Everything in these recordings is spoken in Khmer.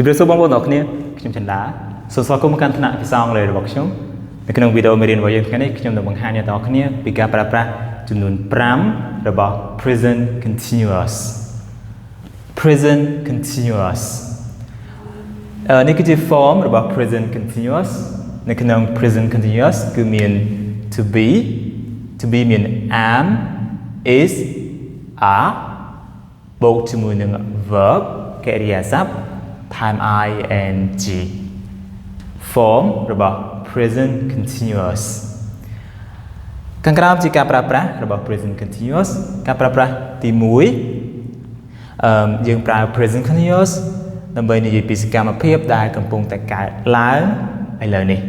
ជម្រាបសួរបងប្អូនទាំងអស់គ្នាខ្ញុំចន្ទឡាសូមស្វាគមន៍មកកាន់ថ្នាក់ភាសាអង់គ្លេសរបស់ខ្ញុំនៅក្នុងវីដេអូមេរៀនរបស់យើងថ្ងៃនេះខ្ញុំនឹងបង្ហាញអ្នកទាំងអស់គ្នាពីការប្រើប្រាស់ចំនួន5របស់ present continuous នេះគឺជា form របស់ present continuous នៅក្នុង present continuous គឺមាន to be មាន am is are បូកជាមួយនឹង verb កិរិយាសព្ទ time ing form របស់ present continuous ខាងក្រោមជាការប្រើប្រាស់របស់ present continuous ការប្រើប្រាស់ទី1យើងប្រើ present continuous ដើម្បីនិយាយពីសកម្មភាពដែលកំពុងតែកើតឡើងឥឡូវនេះ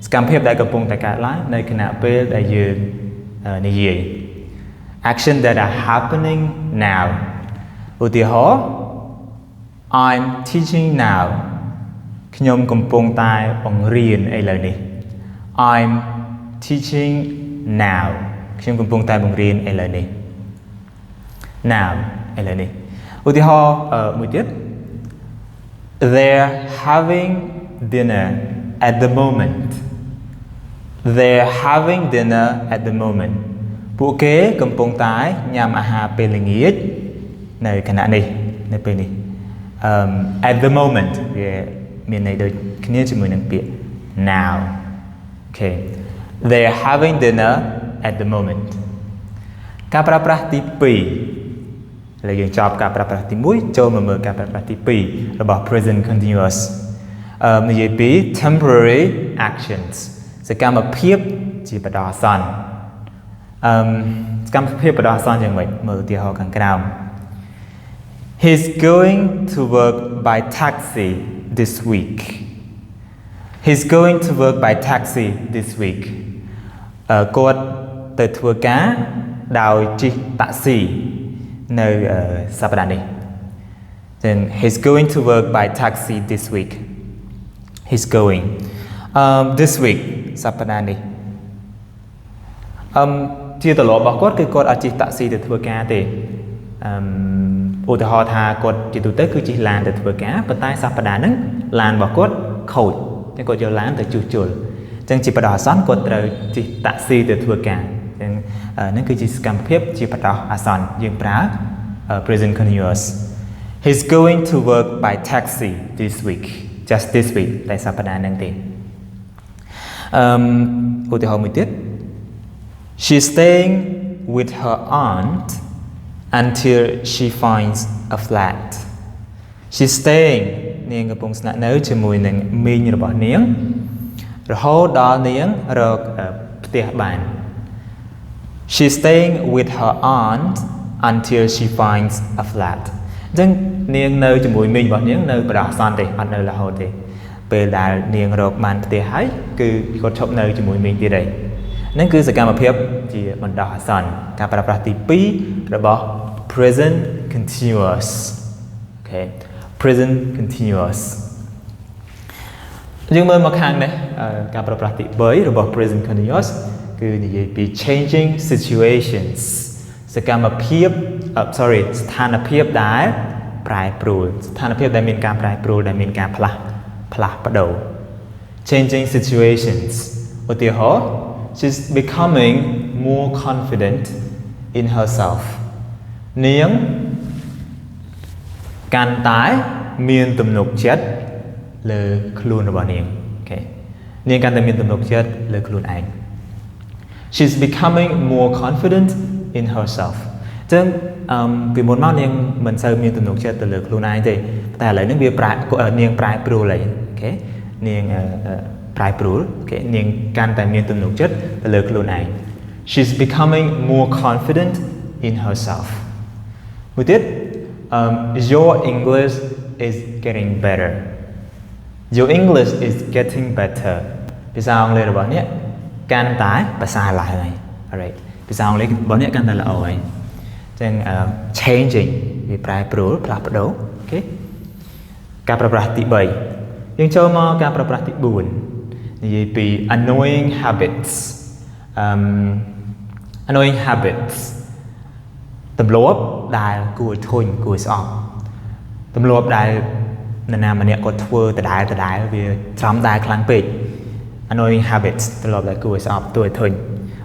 សកម្មភាពដែលកំពុងតែកើតឡើងនៅខណៈពេលដែលយើងនិយាយ action that are happening now ឧទាហរណ៍ I'm teaching now ខ្ញុំកំពុងតែបង្រៀនឥឡូវនេះ I'm teaching now ខ្ញុំកំពុងតែបង្រៀនឥឡូវនេះ now ឥឡូវនេះឧទាហរណ៍មួយទៀត They're having dinner at the moment They're having dinner at the moment ពួកគេកំពុងតែញ៉ាំអាហារពេលល្ងាចនៅខណៈនេះនៅពេលនេះat the moment វាមានន័យដូចគ្នាជាមួយនឹងពាក្យ now okay They're having dinner at the moment ការប្រើប្រាស់ទី2ឥឡូវយើងចប់ការប្រើប្រាស់ទី1ចូលមកមើលការប្រើប្រាស់ទី2របស់ present continuous និយាយពី temporary actions សកម្មភាពជាបដោះអាសន្នសកម្មភាពបដោះអាសន្នយ៉ាងម៉េចមើលឧទាហរណ៍ខាងក្រោមHe's going to work by taxi this week. He's going to work by taxi this week. គាត់ទៅធ្វើការដោយជិះតាក់ស៊ីនៅសប្តាហ៍នេះ Then he's going to work by taxi this week. He's going this week សប្តាហ៍នេះជាទម្លាប់របស់គាត់គឺគាត់អត់ជិះតាក់ស៊ីទៅធ្វើការទេឧទាហរណ៍ថាគាត់ជាទូទៅគឺជិះឡានទៅធ្វើការប៉ុន្តែសប្តាហ៍ហ្នឹងឡានរបស់គាត់ខូចចឹងគាត់យកឡានទៅជួសជុលចឹងជាបដោះអាសន្នគាត់ត្រូវជិះតាក់ស៊ីទៅធ្វើការចឹងហ្នឹងគឺជាសកម្មភាពជាបដោះអាសន្នយើងប្រើ present continuous He's going to work by taxi this week just this week តែសប្តាហ៍ហ្នឹងទេឧទាហរណ៍មួយទៀត She's staying with her aunt until she finds a flat. She's staying នាងកំពុងស្នាក់នៅជាមួយនឹងមីងរបស់នាងរហូតដល់នាងរកផ្ទះបាន She's staying with her aunt until she finds a flat. អញ្ចឹងនាងនៅជាមួយមីងរបស់នាងនៅបដោះអាសន្នទេអត់នៅរហូតទេពេលដែលនាងរកបានផ្ទះហើយគឺគាត់ឈប់នៅជាមួយមីងទៀតហើយហ្នឹងគឺសកម្មភាពជាបណ្ដោះអាសន្នការប្រើប្រាស់ទី2របស់ present continuous okay present continuous យើងមើលមកខាងនេះការប្រើប្រាស់ទី3របស់ present continuous គឺនិយាយពី changing situations សកម្មភាពស្ថានភាពដែលប្រែប្រួលស្ថានភាពដែលមានការប្រែប្រួលដែលមានការផ្លាស់ប្ដូរ changing situations ឧទាហរណ៍ She's becoming more confident in herself នាងកាន់តែមានទំនុកចិត្តលើខ្លួនរបស់នាងអូខេនាងកាន់តែមានទំនុកចិត្តលើខ្លួនឯង She's becoming more confident in herself អញ្ចឹងពីមុនមកនាងមិនសូវមានទំនុកចិត្តទៅលើខ្លួនឯងទេតែឥឡូវនេះវានាងប្រែប្រួលហើយអូខេនាងប្រែប្រួលអូខេនាងកាន់តែមានទំនុកចិត្តទៅលើខ្លួនឯង She's becoming more confident in herself មួយទៀតYour English is getting better Your English is getting better ភាសាអង់គ្លេសរបស់អ្នកកាន់តែប្រសើរឡើងហើយ alright ភាសាអង់គ្លេសរបស់អ្នកកាន់តែល្អហើយអញ្ចឹង changing វាប្រែប្រួលផ្លាស់ប្ដូរអូខេការប្រើប្រាស់ទី3យើងចូលមកការប្រើប្រាស់ទី4និយាយពី annoying habits annoying habits ទម្លាប់ដែលគួរធុញគួរស្អប់ទម្លាប់ដែល nè mà nè có thua từ đại vì chấm đại kháng bịch annoying habits từ lọp lại cùi sọp tuổi thuần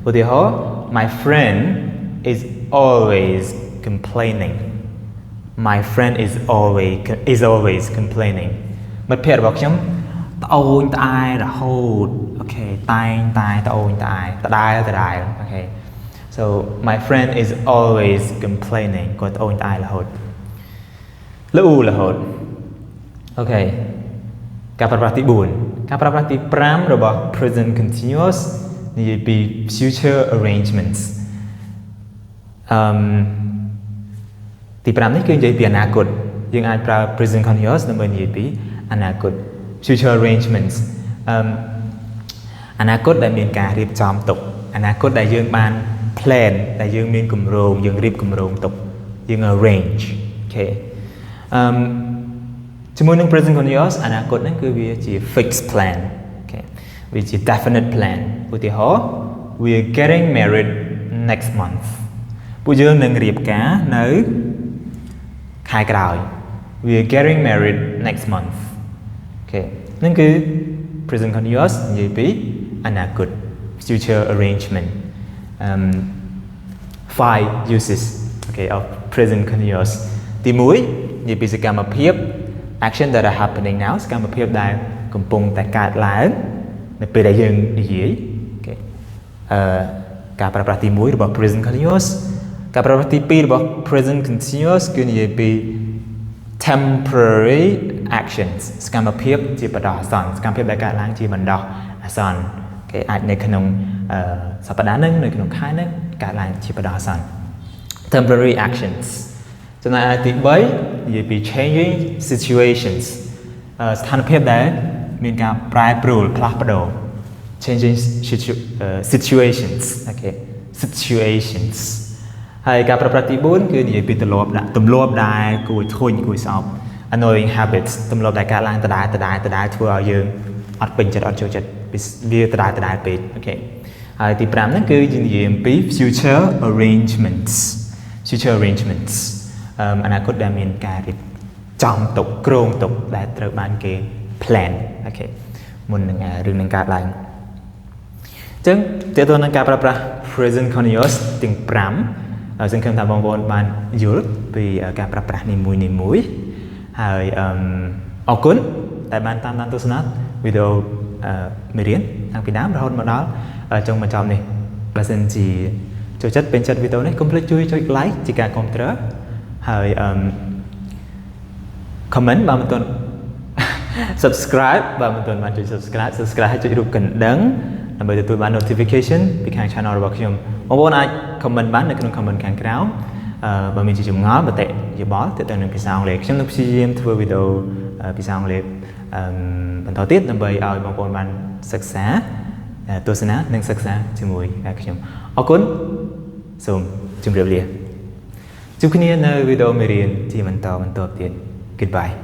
ủa thì hó my friend is always complaining my friend is always complaining mất phê bọc chấm ôi tai là hold okay tai ôi tai đại okay so my friend is always complaining có ôi tai là hold là hold okay ការប្រើប្រាស់ទី4ការប្រើប្រាស់ទី5របស់ present continuous និយាយពី future arrangements ទី5នេះគឺនិយាយពីអនាគតយើងអាចប្រើ present continuous ដើម្បីនិយាយពីអនាគត future arrangements អនាគតដែលមានការរៀបចំទុកអនាគតដែលយើងបាន plan ដែលយើងមានគម្រោងយើងរៀបគម្រោងទុកយើង arrange okay ជាមួយនឹង present continuous អនាគតហ្នឹងគឺវាជា fixed plan okay វាជា definite plan ឧទាហរណ៍ we are getting married next month ពួកយើងនឹងរៀបការនៅខែក្រោយ we are getting married next month okay ហ្នឹងគឺ present continuous និយាយពីអនាគត future arrangement 5 uses okay of present continuous ទី1និយាយពីសកម្មភាពaction that are happening now សកម្មភាពដែលកំពុងតែកើតឡើងនៅពេលដែលយើងនិយាយអូខេការប្រើប្រាស់ទី1របស់ present continuous ការប្រើប្រាស់ទី2របស់ present continuous គឺនិយាយពី temporary actions សកម្មភាពជាបណ្ដោះអាសន្នសកម្មភាពដែលកើតឡើងជាបណ្ដោះអាសន្នគេអាចនៅក្នុងសប្តាហ៍ហ្នឹងនៅក្នុងខែហ្នឹងកើតឡើងជាបណ្ដោះអាសន្ន temporary actionsចំណែកទី3និយាយពី changing situations ស្ថានភាពដែលមានការប្រែប្រួលផ្លាស់ប្ដូរ changing situations okay situations ហើយការប្រើប្រាស់ទី4គឺនិយាយពីទម្លាប់ដែលគួរធុញគួរសោក annoying habits ទម្លាប់ដែលកើតឡើងដដែលធ្វើឲ្យយើងអត់ពេញចិត្តអត់ចូលចិត្តវាដដែលពេកអូខេហើយទី5ហ្នឹងគឺនិយាយអំពី future arrangements អនាគតដែលមានការរៀបចំទុកគ្រោងទុកដែលត្រូវបានគេ plan អូខេមុននឹងរឿងនឹងកើតឡើងអញ្ចឹងតើតើនឹងការប្រើប្រាស់ present continuous ទាំង5សង្ឃឹមថាបងប្អូនបានយល់ពីការប្រើប្រាស់នីមួយហើយអរគុណដែលបានតាមដានទស្សនាវីដេអូមេរៀនតាំងពីដើមរហូតមកដល់ចុងបញ្ចប់នេះបើសិនជាចូលចិត្តពេញចិត្តវីដេអូនេះកុំភ្លេចជួយចុច like ជាការគាំទ្រហើយ comment បើមិនទាន់ subscribe បើមិនទាន់បានចុច subscribe ហើយចុចរូបកណ្ដឹងដើម្បីទទួលបាន notification ពីខាង channel របស់ខ្ញុំបងប្អូនអាច comment បាននៅក្នុង comment ខាងក្រោមបើមានជាចម្ងល់មតិយោបល់ទាក់ទងនឹងភាសាអង់គ្លេសខ្ញុំនឹងព្យាយាមធ្វើវីដេអូភាសាអង់គ្លេសបន្តទៀតដើម្បីឲ្យបងប្អូនបានសិក្សាទស្សនានិងសិក្សាជាមួយខ្ញុំអរគុណសូមជម្រាបលាជួបគ្នានៅវីដេអូមេរៀនជាបន្តទៀត Goodbye